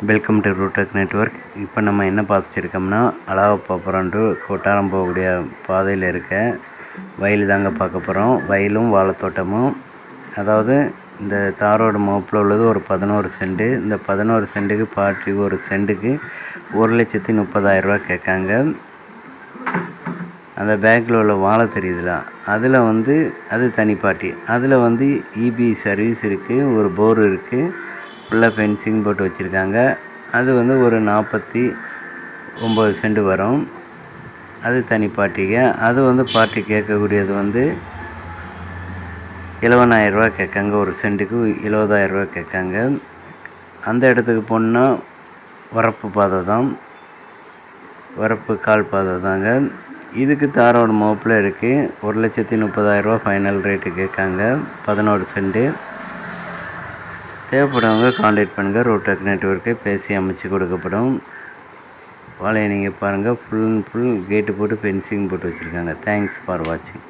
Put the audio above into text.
Welcome to ரூடெக் network. இப்போ நம்ம என்ன பார்த்துருக்கோம்னா, அழகப்பபுரம் டு கொட்டாரம் போகக்கூடிய பாதையில் இருக்க வயல் தாங்க பார்க்க போகிறோம். வயலும் வாழைத்தோட்டமும். அதாவது இந்த தாரோடு மோப்பில் உள்ளது ஒரு 11 சென்ட். இந்த 11 சென்ட்டுக்கு பார்ட்டி ஒரு சென்ட்டுக்கு 1,30,000 கேட்காங்க. அந்த பேக்கில் உள்ள வாழை தெரியுதுல, அதில் அது தனி பார்ட்டி. அதில் இபி சர்வீஸ் இருக்குது, ஒரு போர் இருக்குது, ஃபுல்லாக ஃபென்சிங் போட்டு வச்சுருக்காங்க. அது ஒரு 49 சென்ட் வரும். அது தனி பார்ட்டிங்க. அது பார்ட்டி கேட்கக்கூடியது 70,000 கேட்காங்க. ஒரு சென்ட்டுக்கு 70,000 கேட்காங்க. அந்த இடத்துக்கு போனால் வரப்பு பாதை தான், வரப்பு கால் பாதை தாங்க. இதுக்கு தாரோட மோப்பில் இருக்குது. 1,30,000 ஃபைனல் ரேட்டு கேட்காங்க. 11 சென்ட்டு. தேவைப்படுறவங்க கான்டாக்ட் பண்ணுங்கள். ரூடெக் நெட்வொர்க்கை பேசி அமைச்சு கொடுக்கப்படும். வாழையை நீங்கள் பாருங்கள், ஃபுல் அண்ட் ஃபுல் கேட்டு போட்டு ஃபென்சிங் போட்டு வச்சுருக்காங்க. தேங்க்ஸ் ஃபார் வாட்சிங்.